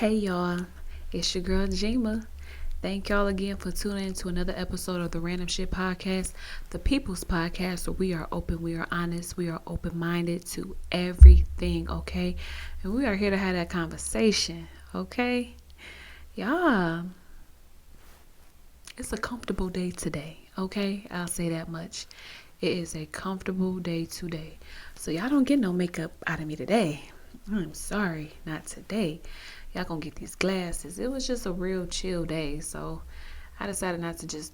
Hey y'all, it's your girl Jima. Thank y'all again for tuning in to another episode of the Random Shit Podcast, the People's Podcast, where we are open, we are honest, we are open minded to everything, okay? And we are here to have that conversation, okay? Yeah, it's a comfortable day today, okay? I'll say that much. It is a comfortable day today. So y'all don't get no makeup out of me today. I'm sorry, not today. Y'all gonna get these glasses. It was just a real chill day, so I decided not to just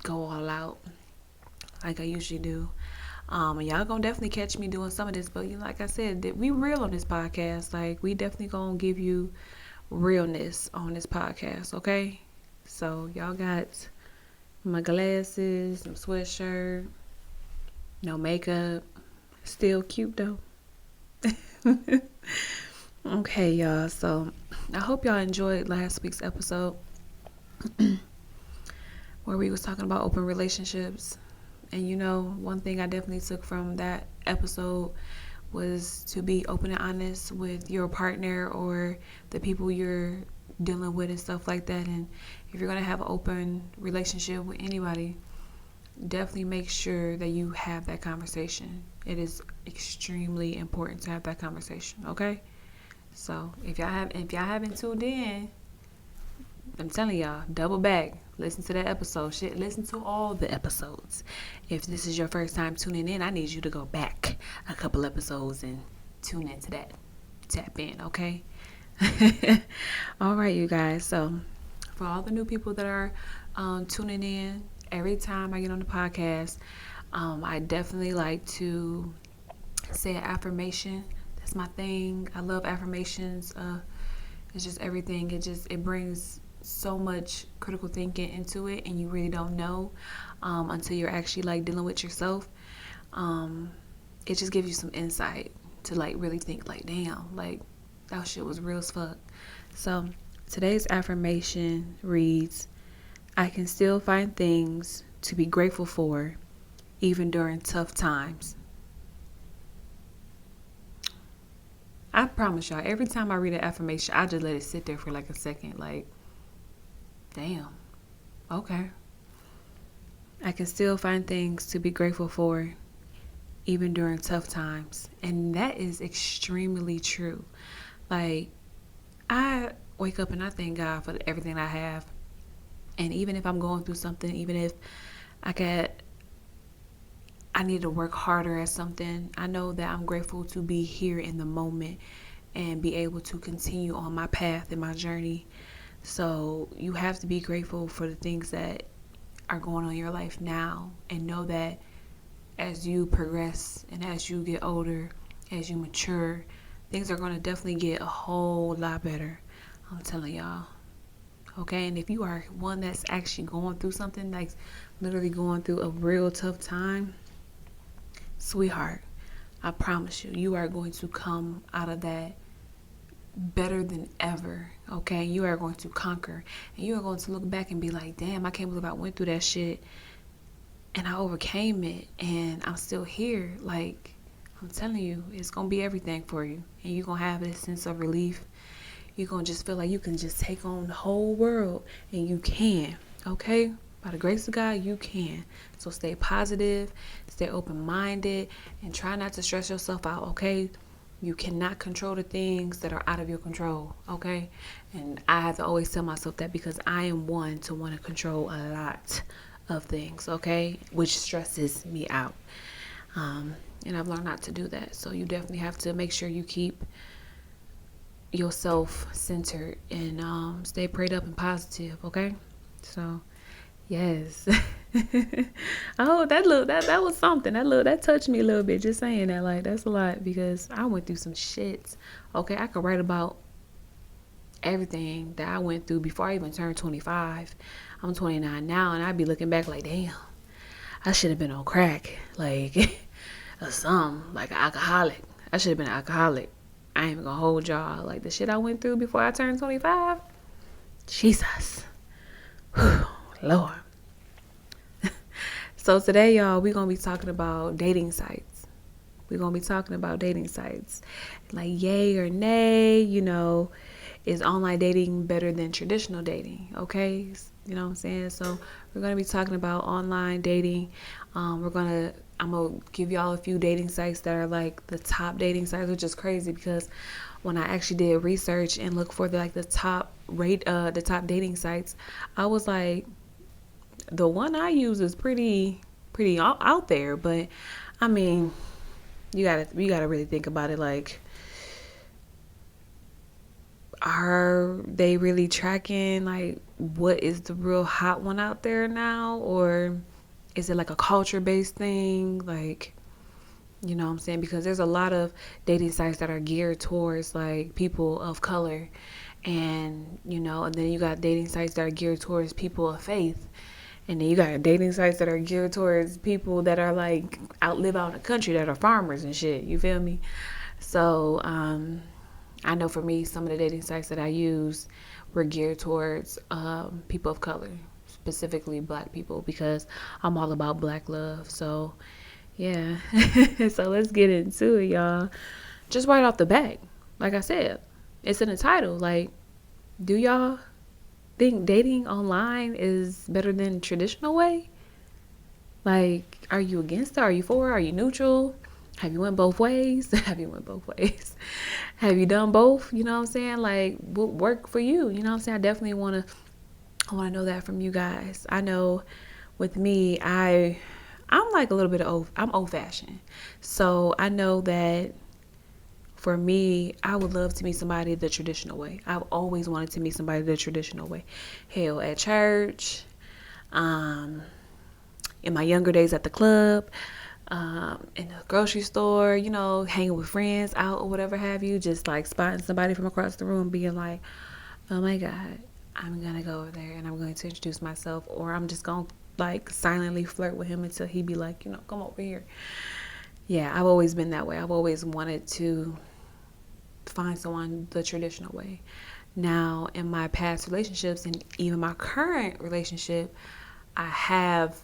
go all out like I usually do. And y'all gonna definitely catch me doing some of this, but like I said, that we real on this podcast. Like we definitely gonna give you realness on this podcast, okay? So y'all got my glasses, some sweatshirt, no makeup, still cute though. Okay, y'all. So I hope y'all enjoyed last week's episode where we was talking about open relationships. And one thing I definitely took from that episode was to be open and honest with your partner or the people you're dealing with and stuff like that. And if you're going to have an open relationship with anybody, definitely make sure that you have that conversation. It is extremely important to have that conversation, okay? So if y'all haven't tuned in, I'm telling y'all, double back. Listen to that episode. Shit, listen to all the episodes. If this is your first time tuning in, I need you to go back a couple episodes and tune into that. Tap in, okay? All right, you guys. So for all the new people that are tuning in, every time I get on the podcast, I definitely like to say an affirmation. That's my thing. I love affirmations. It's just everything. It brings so much critical thinking into it, and you really don't know until you're actually like dealing with yourself. It just gives you some insight to like really think like, damn, like that shit was real as fuck. So today's affirmation reads, I can still find things to be grateful for even during tough times. I promise y'all, every time I read an affirmation, I just let it sit there for like a second. Like, damn. Okay. I can still find things to be grateful for even during tough times. And that is extremely true. Like, I wake up and I thank God for everything I have. And even if I'm going through something, even if I need to work harder at something, I know that I'm grateful to be here in the moment and be able to continue on my path and my journey. So you have to be grateful for the things that are going on in your life now, and know that as you progress and as you get older, as you mature, things are going to definitely get a whole lot better. I'm telling y'all. Okay, and if you are one that's actually going through something, like literally going through a real tough time, sweetheart, I promise you, you are going to come out of that better than ever, okay? You are going to conquer, and you are going to look back and be like, damn, I can't believe I went through that shit, and I overcame it, and I'm still here. Like, I'm telling you, it's going to be everything for you, and you're going to have this sense of relief. You're going to just feel like you can just take on the whole world, and you can, okay? By the grace of God, you can. So stay positive, stay open-minded, and try not to stress yourself out, okay? You cannot control the things that are out of your control, okay? And I have to always tell myself that, because I am one to want to control a lot of things, okay? Which stresses me out. And I've learned not to do that. So you definitely have to make sure you keep yourself centered and stay prayed up and positive, okay? So yes. Oh, that was something. That touched me a little bit. Just saying that, like, that's a lot, because I went through some shit. Okay, I could write about everything that I went through before I even turned 25. I'm 29 now, and I'd be looking back like, damn, I should have been on crack, like, or something, like an alcoholic. I should have been an alcoholic. I ain't even gonna hold y'all. Like, the shit I went through before I turned 25. Jesus. Whew, Lord. So today, y'all, we're going to be talking about dating sites. We're going to be talking about dating sites. Like, yay or nay, is online dating better than traditional dating? Okay, you know what I'm saying? So we're gonna be talking about online dating. I'm gonna give y'all a few dating sites that are like the top dating sites, which is crazy because when I actually did research and look for the top dating sites, I was like, the one I use is pretty out there. But I mean, you gotta really think about it. Like, are they really tracking like what is the real hot one out there now, or is it like a culture based thing? Like, you know what I'm saying? Because there's a lot of dating sites that are geared towards like people of color, and then you got dating sites that are geared towards people of faith, and then you got dating sites that are geared towards people that are like live out in the country, that are farmers and shit. You feel me? So I know for me, some of the dating sites that I use were geared towards people of color, specifically black people, because I'm all about black love. So yeah, so let's get into it, y'all. Just right off the bat, like I said, it's in the title. Like, do y'all think dating online is better than traditional way? Like, are you against it? Are you for it? Are you neutral? Have you went both ways? Have you went both ways? Have you done both? You know what I'm saying? Like, what worked for you? You know what I'm saying? I definitely I wanna know that from you guys. I know with me, I'm like a little bit I'm old fashioned. So I know that for me, I would love to meet somebody the traditional way. I've always wanted to meet somebody the traditional way. Hell, at church, um, in my younger days at the club, in the grocery store, hanging with friends out or whatever have you, just like spotting somebody from across the room being like, oh my God, I'm going to go over there and I'm going to introduce myself, or I'm just going to like silently flirt with him until he be like, come over here. Yeah, I've always been that way. I've always wanted to find someone the traditional way. Now, in my past relationships and even my current relationship, I have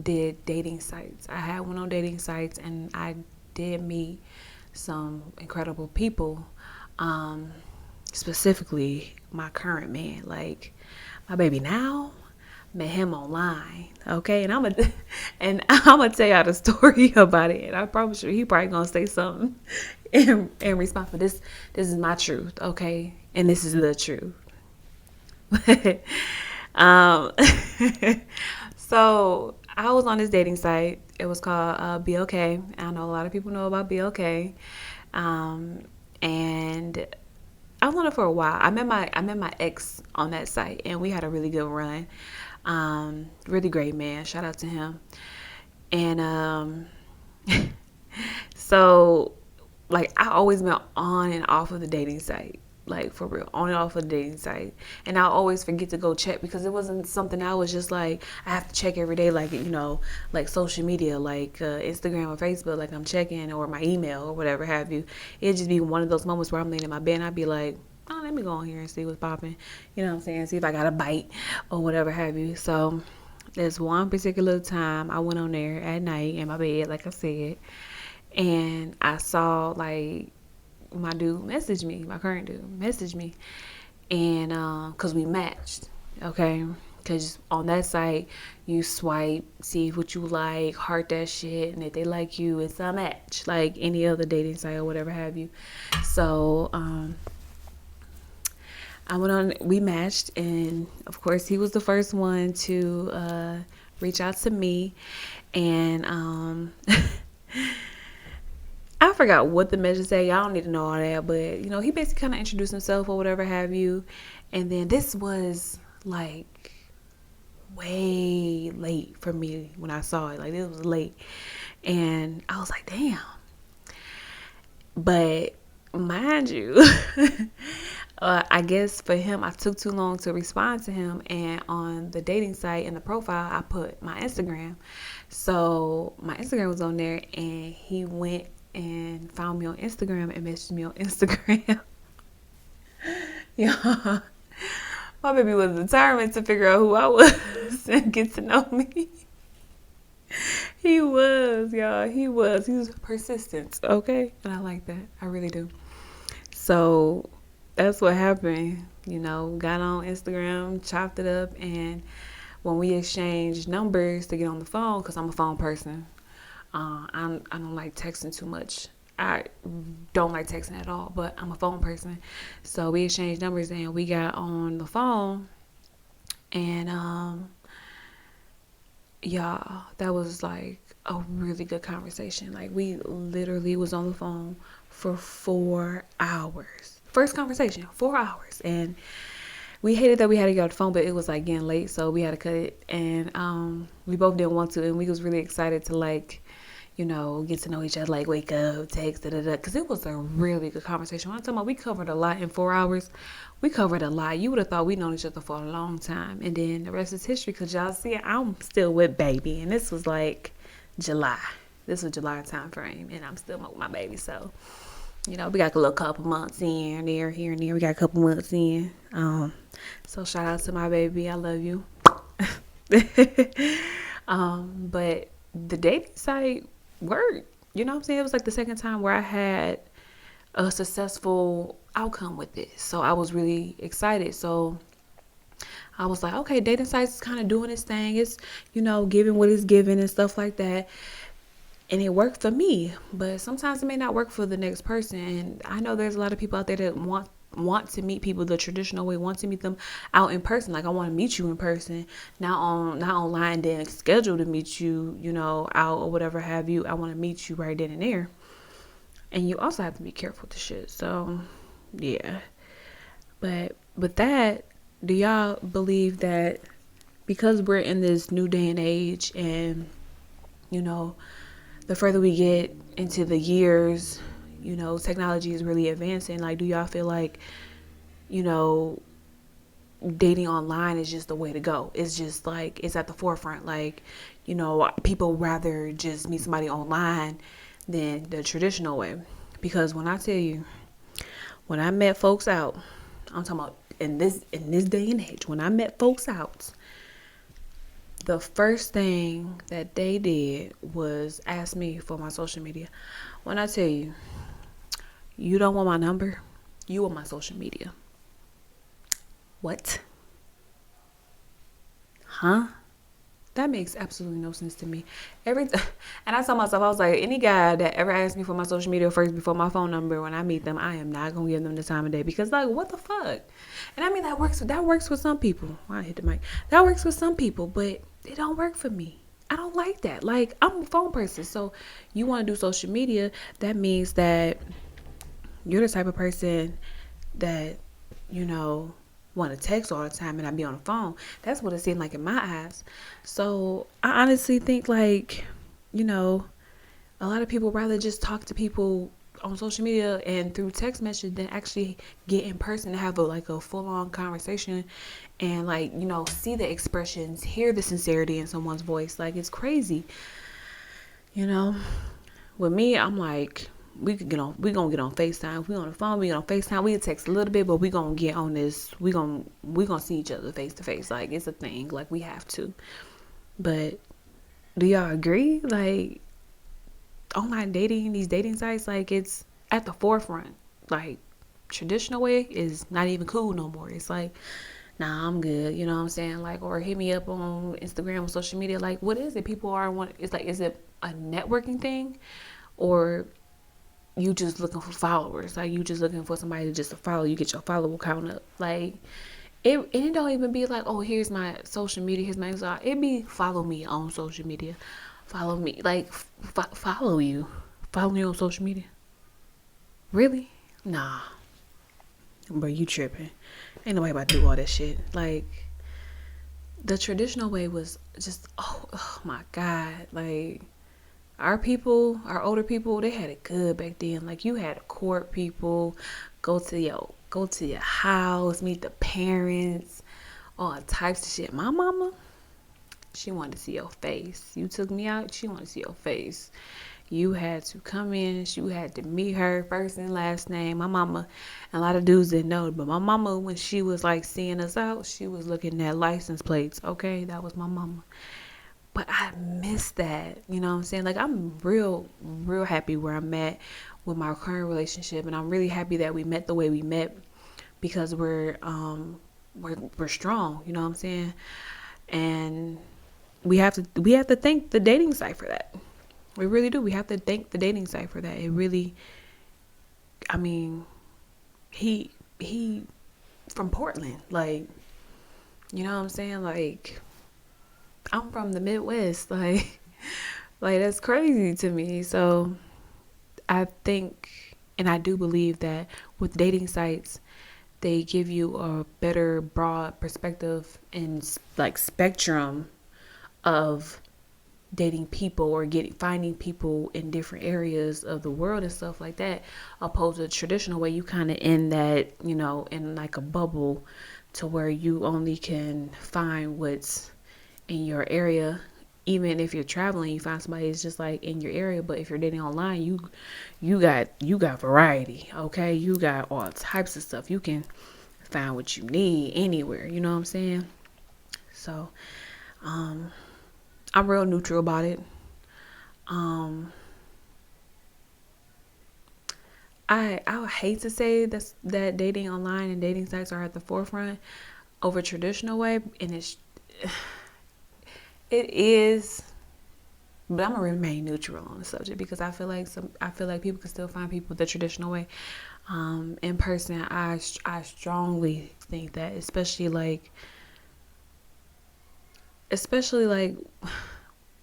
did dating sites. I had one on dating sites, and I did meet some incredible people. Specifically, my current man, like my baby now, met him online. Okay, and I'm gonna tell y'all the story about it. And I promise you, he probably gonna say something in response. But this is my truth, okay, and this is the truth. um, so I was on this dating site. It was called BLK. I know a lot of people know about BLK, and I was on it for a while. I met my ex on that site, and we had a really good run. Really great man. Shout out to him. And so like I always been on and off of the dating site. Like for real, on and off of the dating site. And I always forget to go check because it wasn't something I was just like, I have to check every day, like, like social media, like Instagram or Facebook, like I'm checking, or my email or whatever have you. It'd just be one of those moments where I'm laying in my bed and I'd be like, oh, let me go on here and see what's popping. You know what I'm saying? See if I got a bite or whatever have you. So there's one particular time I went on there at night in my bed, like I said, and I saw like my dude message me, my current dude message me, and because we matched, okay, because on that site you swipe, see what you like, heart that shit, and if they like you, it's a match, like any other dating site or whatever have you. So I went on, we matched, and of course he was the first one to reach out to me, and I forgot what the message said. Y'all don't need to know all that, but he basically kind of introduced himself or whatever have you. And then this was like way late for me when I saw it. Like it was late, and I was like, damn. But mind you, I guess for him, I took too long to respond to him. And on the dating site in the profile, I put my Instagram. So my Instagram was on there, and he went and found me on Instagram and messaged me on Instagram. Yeah, my baby was determined to figure out who I was and get to know me. He was, y'all. He was persistent, okay? And I like that. I really do. So That's what happened. Got on Instagram, chopped it up, and when we exchanged numbers to get on the phone, because I'm a phone person, I don't like texting too much. I don't like texting at all, but I'm a phone person. So we exchanged numbers and we got on the phone, and y'all, that was like a really good conversation. Like we literally was on the phone for 4 hours. First conversation, 4 hours, and we hated that we had to get off the phone, but it was like getting late, so we had to cut it. And we both didn't want to, and we was really excited to get to know each other, like wake up, text, da da da. Because it was a really good conversation. When I'm talking about, we covered a lot in 4 hours. We covered a lot. You would have thought we known each other for a long time, and then the rest is history. Because y'all see, I'm still with baby, and this was like July. This was July time frame, and I'm still with my baby. So we got a little couple months in there, here and there. We got a couple months in. So shout out to my baby. I love you. But the dating site worked. You know what I'm saying? It was like the second time where I had a successful outcome with it. So I was really excited. So I was like, okay, dating sites is kind of doing its thing. It's, giving what it's giving and stuff like that. And it worked for me, but sometimes it may not work for the next person. And I know there's a lot of people out there that want to meet people the traditional way, want to meet them out in person. Like, I want to meet you in person, not online, then schedule to meet you, out or whatever have you. I want to meet you right then and there. And you also have to be careful with the shit. So, yeah. But with that, do y'all believe that because we're in this new day and age, and the further we get into the years, technology is really advancing. Like, do y'all feel like, dating online is just the way to go? It's just like, it's at the forefront. Like, people rather just meet somebody online than the traditional way. Because when I tell you, when I met folks out, I'm talking about in this day and age, when I met folks out, the first thing that they did was ask me for my social media. When I tell you, you don't want my number, you want my social media. What? Huh? That makes absolutely no sense to me. And I told myself, I was like, any guy that ever asks me for my social media first before my phone number, when I meet them, I am not gonna give them the time of day, because like, what the fuck? And I mean, that works with some people. I hit the mic. That works with some people, but it don't work for me. I don't like that. Like, I'm a phone person, so you want to do social media, that means that you're the type of person that want to text all the time and I be on the phone. That's what it seemed like in my eyes. So I honestly think, like, a lot of people rather just talk to people on social media and through text message than actually get in person and have a full-on conversation and see the expressions, hear the sincerity in someone's voice. Like, it's crazy. With me, I'm like, we gonna get on FaceTime. If we on the phone, we get on FaceTime. We can text a little bit, but we gonna get on this. We gonna see each other face to face. Like, it's a thing. Like, we have to. But do y'all agree? Like, online dating, these dating sites, like, it's at the forefront. Like, traditional way is not even cool no more. It's like, nah, I'm good. You know what I'm saying? Like, or hit me up on Instagram or social media. Like, what is it? People it's like, is it a networking thing, or you just looking for followers? Like, you just looking for somebody to follow you, get your follower count up. Like, it don't even be like, oh, here's my social media, here's my Instagram. It be, follow me on social media. Follow me. Like, follow you on social media. Really? Nah. Bro, you tripping. Ain't nobody about to do all that shit. Like, the traditional way was just, oh my God. Like, our older people, they had it good back then. Like, you had to court people, go to your house, meet the parents, all types of shit. My mama, she wanted to see your face. You took me out, she wanted to see your face. You had to come in, you had to meet her first and last name. My mama, a lot of dudes didn't know, but my mama, when she was like seeing us out, she was looking at license plates. Okay, that was my mama. But I miss that, you know what I'm saying? Like, I'm real happy where I'm at with my current relationship, and I'm really happy that we met the way we met. because we're strong, you know what I'm saying? And we have to thank the dating site for that. We really do. We have to thank the dating site for that. It really, I mean, he from Portland, like, you know what I'm saying? Like, I'm from the Midwest, like like that's crazy to me. So I think, and I do believe that with dating sites, they give you a better broad perspective and like spectrum of dating people or finding people in different areas of the world and stuff like that, opposed to the traditional way you kind of in that, in like a bubble, to where you only can find what's in your area. Even if you're traveling, you find somebody that's just like in your area. But if you're dating online, you got variety. Okay, you got all types of stuff. You can find what you need anywhere. You know what I'm saying? So, I'm real neutral about it. Um, I would hate to say that dating online and dating sites are at the forefront over traditional way, and it is, but I'm gonna remain neutral on the subject because I feel like people can still find people the traditional way. In person, I strongly think that, especially like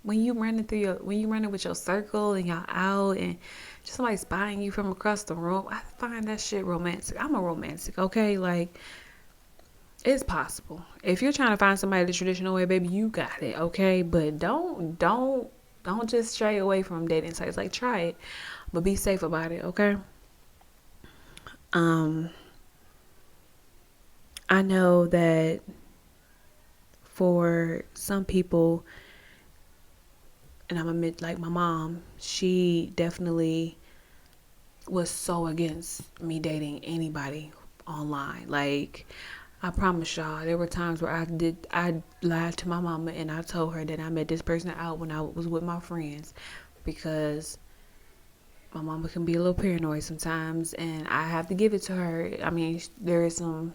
when you running with your circle and y'all out and just somebody spotting you from across the room. I find that shit romantic. I'm a romantic, okay? Like, it's possible. If you're trying to find somebody the traditional way, baby, you got it, okay? But don't just stray away from dating sites. Like, try it, but be safe about it, okay? Um, I know that for some people, and I'm admit, like my mom, she definitely was so against me dating anybody online. Like, I promise y'all, there were times where I lied to my mama and I told her that I met this person out when I was with my friends, because my mama can be a little paranoid sometimes, and I have to give it to her. I mean, there is some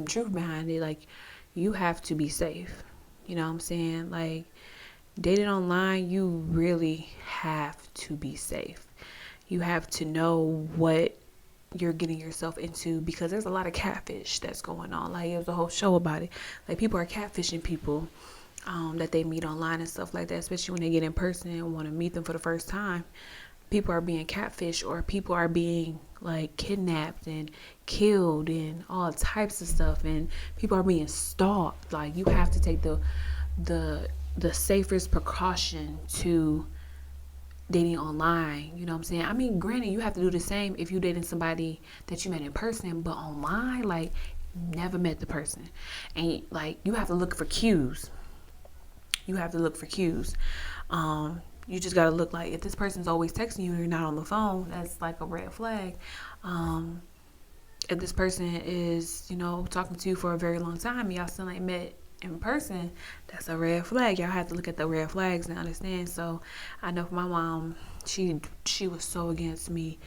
truth behind it. Like, you have to be safe. You know what I'm saying? Like, dating online, you really have to be safe. You have to know what you're getting yourself into, because there's a lot of catfish that's going on. Like, there's a whole show about it. Like, people are catfishing people that they meet online and stuff like that, especially when they get in person and want to meet them for the first time. People are being catfished, or people are being like kidnapped and killed and all types of stuff, and people are being stalked. Like, you have to take the the safest precaution to dating online. You know what I'm saying? I mean, granted, you have to do the same if you're dating somebody that you met in person, but online, like, never met the person, and like, you have to look for cues. You have to look for cues. You just gotta look, like, if this person's always texting you and you're not on the phone, that's like a red flag. Um, if this person is, talking to you for a very long time and y'all still ain't met in person, that's a red flag. Y'all have to look at the red flags and understand. So I know for my mom, she was so against me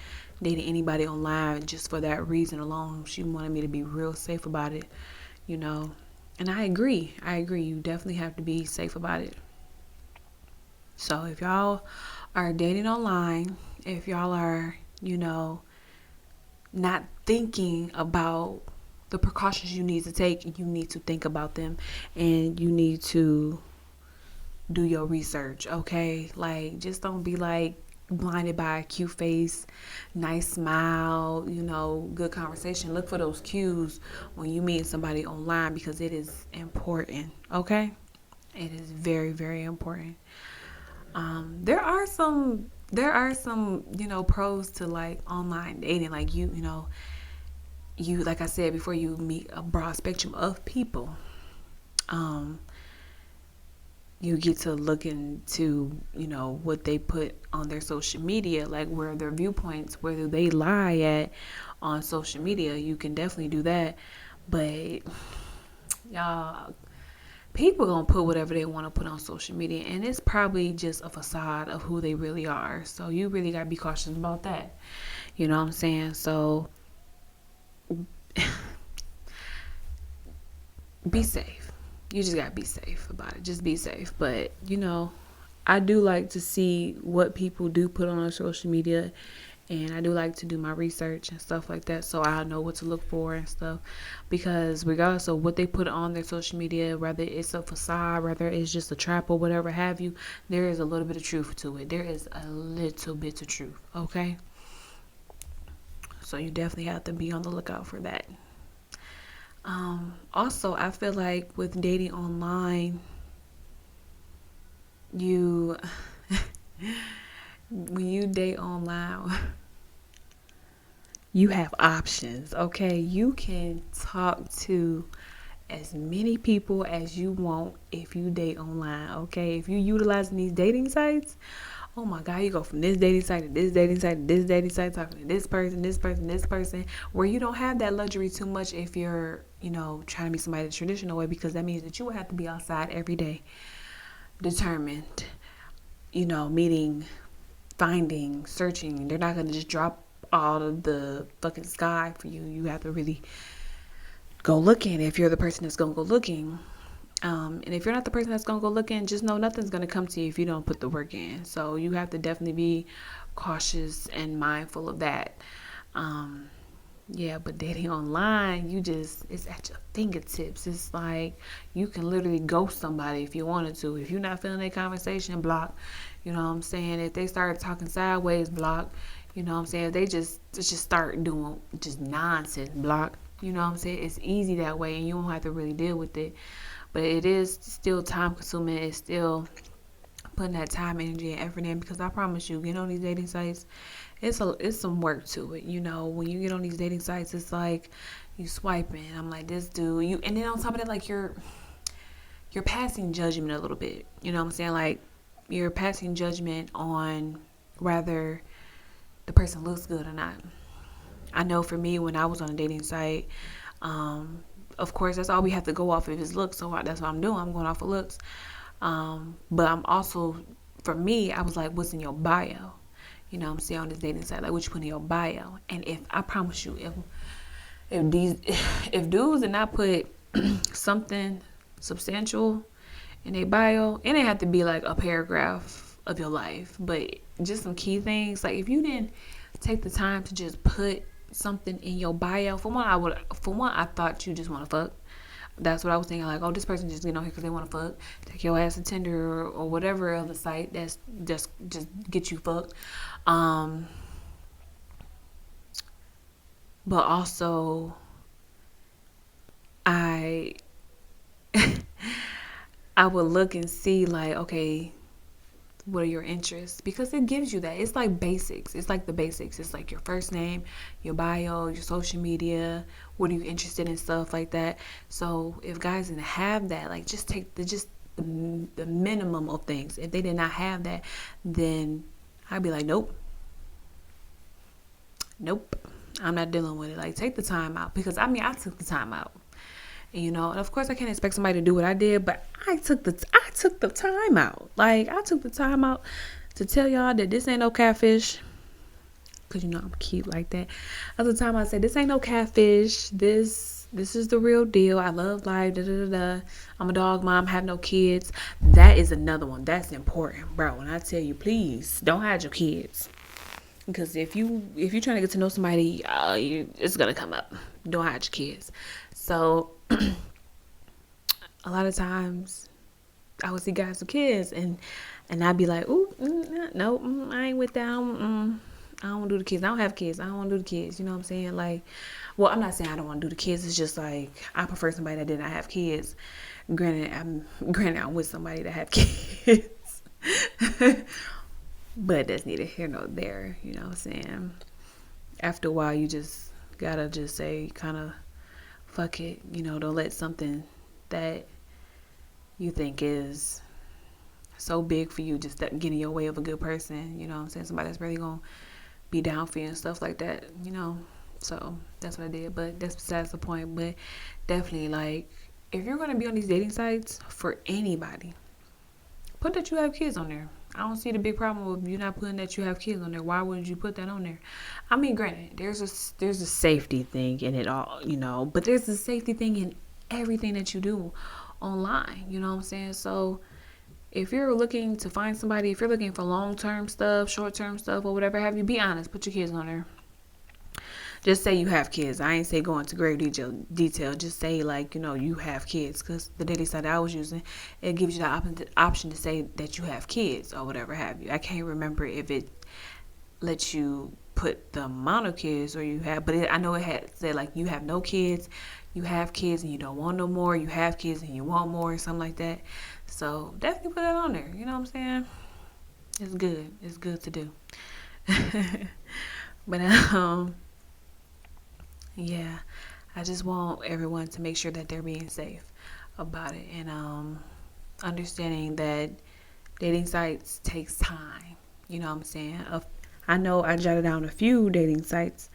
dating anybody online just for that reason alone. She wanted me to be real safe about it, you know. And I agree. You definitely have to be safe about it. So if y'all are dating online, if y'all are, not thinking about the precautions you need to take, you need to think about them, and you need to do your research, okay? Like, just don't be like blinded by a cute face, nice smile, good conversation. Look for those cues when you meet somebody online, because it is important, okay? It is very, very important. There are some pros to like online dating. Like, you like I said before, you meet a broad spectrum of people. um you get to look into what they put on their social media, like where their viewpoints, whether they lie at on social media. You can definitely do that. But y'all, people gonna put whatever they want to put on social media, and it's probably just a facade of who they really are. So you really gotta be cautious about that. You know what I'm saying? So be safe. You just gotta be safe about it. Just be safe. But I do like to see what people do put on social media, and I do like to do my research and stuff like that, so I know what to look for and stuff. Because regardless of what they put on their social media, whether it's a facade, whether it's just a trap or whatever have you, there is a little bit of truth to it. There is a little bit of truth. Okay, so you definitely have to be on the lookout for that. Also, I feel like with dating online, you when you date online, you have options. Okay, you can talk to as many people as you want if you date online. Okay, if you utilizing these dating sites, oh my god, you go from this dating site to this dating site to this dating site, talking to this person, this person, this person, where you don't have that luxury too much if you're trying to be somebody the traditional way, because that means that you will have to be outside every day, determined, meeting, finding, searching. They're not going to just drop all of the fucking sky for you. You have to really go looking if you're the person that's going to go looking. And if you're not the person that's going to go looking, just know nothing's going to come to you if you don't put the work in. So you have to definitely be cautious and mindful of that. Yeah, but dating online, it's at your fingertips. It's like you can literally ghost somebody if you wanted to. If you're not feeling their conversation, block. You know what I'm saying? If they start talking sideways, block. You know what I'm saying? If they just start doing just nonsense, block. You know what I'm saying? It's easy that way, and you don't have to really deal with it. But it is still time consuming. It's still putting that time, energy, and effort in, because I promise you, get on these dating sites, it's some work to it. When you get on these dating sites, it's like you swiping. I'm like, this dude, and then on top of that, like you're passing judgment a little bit. You know what I'm saying? Like you're passing judgment on whether the person looks good or not. I know for me, when I was on a dating site, of course, that's all we have to go off of is looks. So that's what I'm doing. I'm going off of looks. But I'm also, for me, I was like, what's in your bio? You know what I'm saying, on this dating site, like what you put in your bio. And I promise you, if dudes did not put something substantial in their bio, it didn't have to be like a paragraph of your life, but just some key things. Like if you didn't take the time to just put something in your bio, for one, I thought you just want to fuck. That's what I was thinking. Like, oh, this person just get on here because they want to fuck. Take your ass to Tinder or whatever other site that's just get you fucked. But also, I I would look and see like, okay, what are your interests? Because it gives you that. It's like basics. It's like the basics. It's like your first name, your bio, your social media, what are you interested in, stuff like that. So if guys didn't have that, like just take the minimum of things. If they did not have that, then I'd be like, nope, I'm not dealing with it. Like, take the time out, because I took the time out. And of course I can't expect somebody to do what I did, but I took the time out. Like, I took the time out to tell y'all that this ain't no catfish. Cause I'm cute like that. At the time I said, this ain't no catfish. This is the real deal. I love life. Da, da, da, da. I'm a dog mom, have no kids. That is another one. That's important, bro. When I tell you, please don't hide your kids. Because if you're trying to get to know somebody, it's gonna come up. Don't hide your kids. So a lot of times I would see guys with kids, and I'd be like, ooh, no, I ain't with that. I don't want to do the kids. I don't have kids. I don't want to do the kids. You know what I'm saying? Like, well, I'm not saying I don't want to do the kids. It's just like I prefer somebody that did not have kids. Granted, I'm with somebody that have kids. But that's neither here nor there. You know what I'm saying? After a while, you just gotta just say, kind of, fuck it. Don't let something that you think is so big for you just get in your way of a good person. You know what I'm saying? Somebody that's really gonna be down for you and stuff like that. So that's what I did. But that's besides the point. But definitely, like, if you're gonna be on these dating sites, for anybody, put that you have kids on there. I don't see the big problem with you not putting that you have kids on there. Why wouldn't you put that on there? I mean, granted, there's a safety thing in it all, but there's a safety thing in everything that you do online. You know what I'm saying? So if you're looking to find somebody, if you're looking for long-term stuff, short-term stuff, or whatever have you, be honest. Put your kids on there. Just say you have kids. I ain't say go into great detail. Just say, like, you have kids. Because the dating site I was using, it gives you the option to say that you have kids or whatever have you. I can't remember if it lets you put the amount of kids or you have, but I know it had said, like, you have no kids, you have kids and you don't want no more, you have kids and you want more, or something like that. So definitely put that on there. You know what I'm saying? It's good. It's good to do. But yeah, I just want everyone to make sure that they're being safe about it, and understanding that dating sites takes time. You know what I'm saying? I know I jotted down a few dating sites,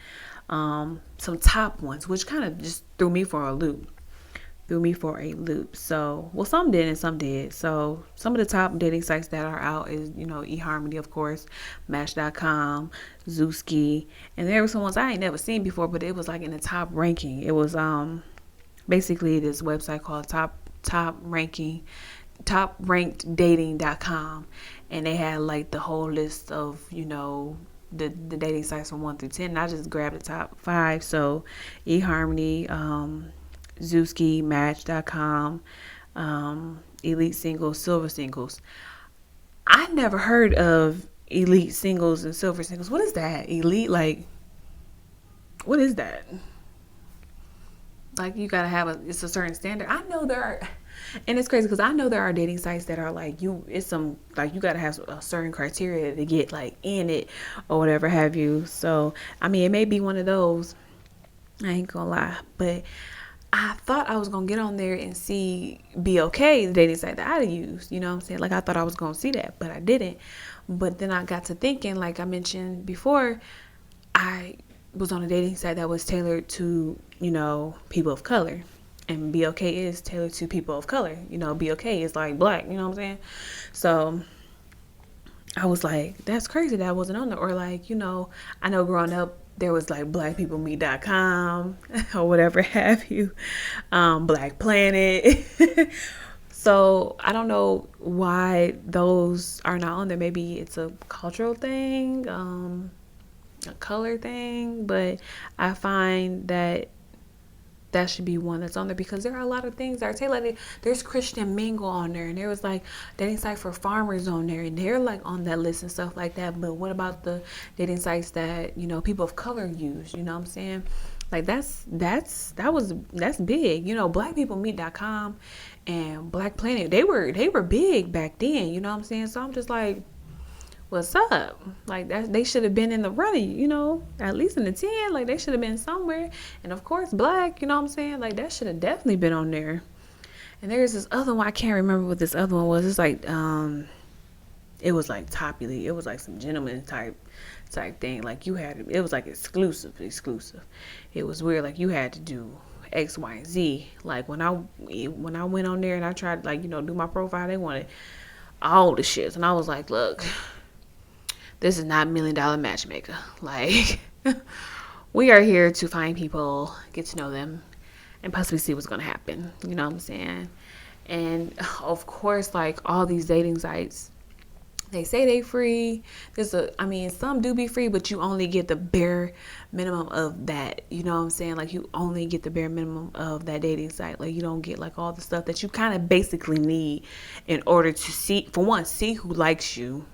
some top ones, which kind of just threw me for a loop. So, well, some did and some did. So, some of the top dating sites that are out is, eHarmony, of course, Match.com, Zooski, and there were some ones I ain't never seen before, but it was like in the top ranking. It was basically this website called topranked dating.com, and they had like the whole list of, the dating sites from 1 through 10. And I just grabbed the top 5. So, eHarmony, Zooski, Match.com, Elite Singles, Silver Singles. I never heard of Elite Singles and Silver Singles. What is that? Elite, like, what is that? Like, you gotta have it's a certain standard. I know there are, and it's crazy because I know there are dating sites that are like, you gotta have a certain criteria to get like in it or whatever have you. So, I mean, it may be one of those. I ain't gonna lie, but I thought I was going to get on there and see BOK, the dating site that I used. You know what I'm saying? Like, I thought I was going to see that, but I didn't. But then I got to thinking, like I mentioned before, I was on a dating site that was tailored to, people of color. And BOK is tailored to people of color. BOK is like black, you know what I'm saying? So I was like, that's crazy that I wasn't on there. Or like, I know growing up, there was like blackpeoplemeet.com or whatever have you, Black Planet. So I don't know why those are not on there. Maybe it's a cultural thing, a color thing, but I find that should be one that's on there because there are a lot of things that are tailored. There's Christian Mingle on there, and there was like dating site for farmers on there, and they're like on that list and stuff like that. But what about the dating sites that people of color use? You know what I'm saying? Like that's big. Blackpeoplemeet.com and Black Planet, they were big back then. You know what I'm saying? So I'm just like, what's up? Like, that they should have been in the running, at least in the 10. Like, they should have been somewhere. And of course, Black, you know what I'm saying? Like, that should have definitely been on there. And there's this other one, I can't remember what this other one was. It's like it was like Top Elite. It was like some gentleman type thing. Like, it was like exclusive. It was weird. Like, you had to do X, Y, and Z. Like, when I went on there and I tried, like, do my profile, they wanted all the shit. And I was like, look, this is not $1 Million Matchmaker. Like, we are here to find people, get to know them, and possibly see what's going to happen. You know what I'm saying? And, of course, like, all these dating sites, they say they free. Some do be free, but you only get the bare minimum of that. You know what I'm saying? Like, you only get the bare minimum of that dating site. Like, you don't get, like, all the stuff that you kind of basically need in order to see who likes you.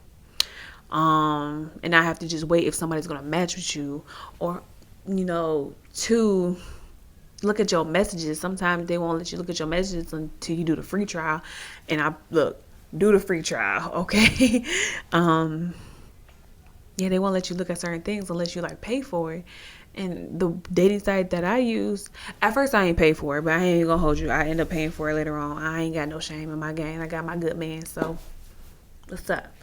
And not have to just wait if somebody's going to match with you, or, to look at your messages. Sometimes they won't let you look at your messages until you do the free trial. And do the free trial, okay? Yeah, they won't let you look at certain things unless you like pay for it. And the dating site that I use, at first I ain't pay for it, but I ain't gonna hold you. I end up paying for it later on. I ain't got no shame in my game. I got my good man, so what's up?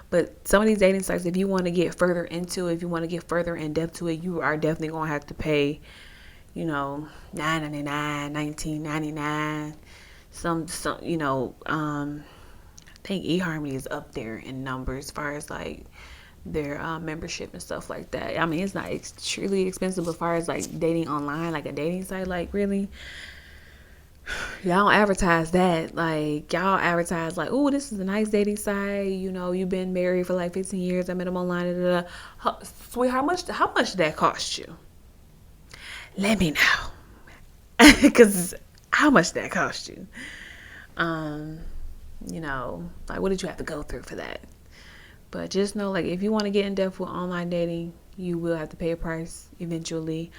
But some of these dating sites, if you want to get further into it, if you want to get further in depth to it, you are definitely going to have to pay, $9.99, $19.99, some, I think eHarmony is up there in numbers as far as like their membership and stuff like that. I mean, it's not extremely expensive, but as far as like dating online, like a dating site, like really, y'all don't advertise that. Like y'all advertise like, oh, this is a nice dating site. You know, you've been married for like 15 years. I met him online. Da, da, da. Sweet, how much did that cost you? Let me know, because how much did that cost you? You know, like what did you have to go through for that? But just know, like, if you want to get in depth with online dating, you will have to pay a price eventually.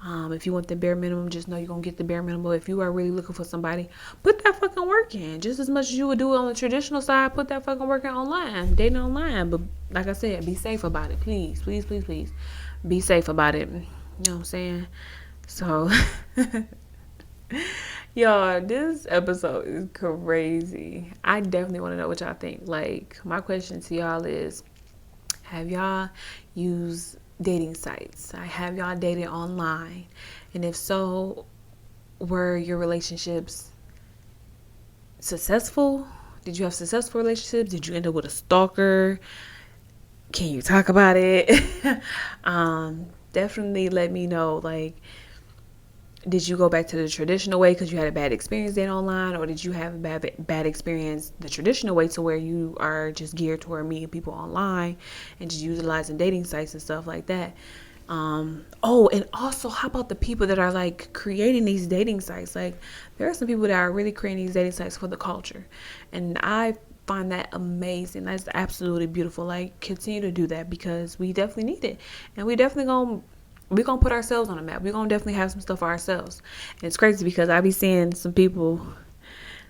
If you want the bare minimum, just know you're going to get the bare minimum. If you are really looking for somebody, put that fucking work in. Just as much as you would do it on the traditional side, put that fucking work in online, dating online. But like I said, be safe about it. Please, please, please, please. Be safe about it. You know what I'm saying? So, y'all, this episode is crazy. I definitely want to know what y'all think. Like, my question to y'all is, have y'all used dating sites? Have y'all dated online? And if so, were your relationships successful? Did you have successful relationships? Did you end up with a stalker? Can you talk about it? Definitely let me know, like, did you go back to the traditional way because you had a bad experience dating online, or did you have a bad experience the traditional way to where you are just geared toward meeting people online and just utilizing dating sites and stuff like that? Oh, and also, how about the people that are like creating these dating sites? Like, there are some people that are really creating these dating sites for the culture, and I find that amazing. That's absolutely beautiful. Like, continue to do that because we definitely need it, and we're gonna put ourselves on the map. We're gonna definitely have some stuff for ourselves. And it's crazy because I be seeing some people,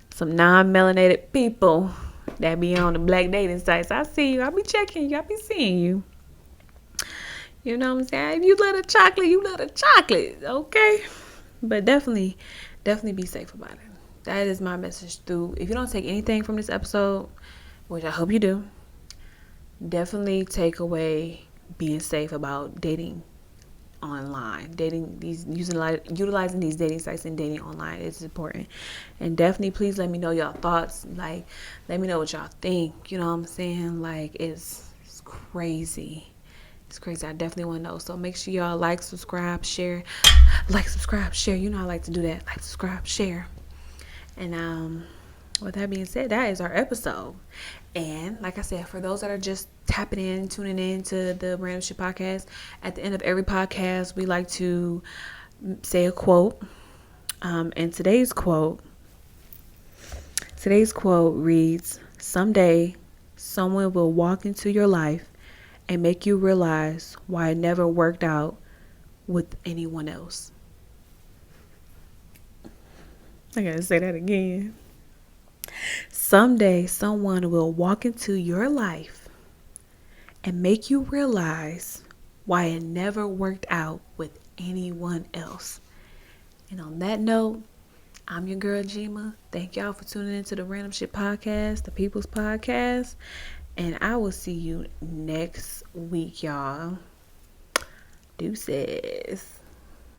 some non-melanated people that be on the black dating sites. I see you. I be checking you. I be seeing you. You know what I'm saying? If you love a chocolate, you love a chocolate. Okay? But definitely be safe about it. That is my message through. If you don't take anything from this episode, which I hope you do, definitely take away being safe about dating online. Utilizing these dating sites and dating online is important. And definitely please let me know y'all thoughts. Like, let me know what y'all think. You know what I'm saying? Like, it's crazy. It's crazy. I definitely want to know. So make sure y'all like, subscribe, share. Like, subscribe, share. You know I like to do that. Like, subscribe, share. And with that being said, that is our episode. And like I said, for those that are just tapping in, tuning in to the Random Shit Podcast, at the end of every podcast, we like to say a quote. And today's quote reads, "Someday, someone will walk into your life and make you realize why it never worked out with anyone else." I gotta say that again. Someday, someone will walk into your life and make you realize why it never worked out with anyone else. And on that note, I'm your girl Jima. Thank y'all for tuning into the Random Shit Podcast, the People's Podcast. And I will see you next week, y'all. Deuces.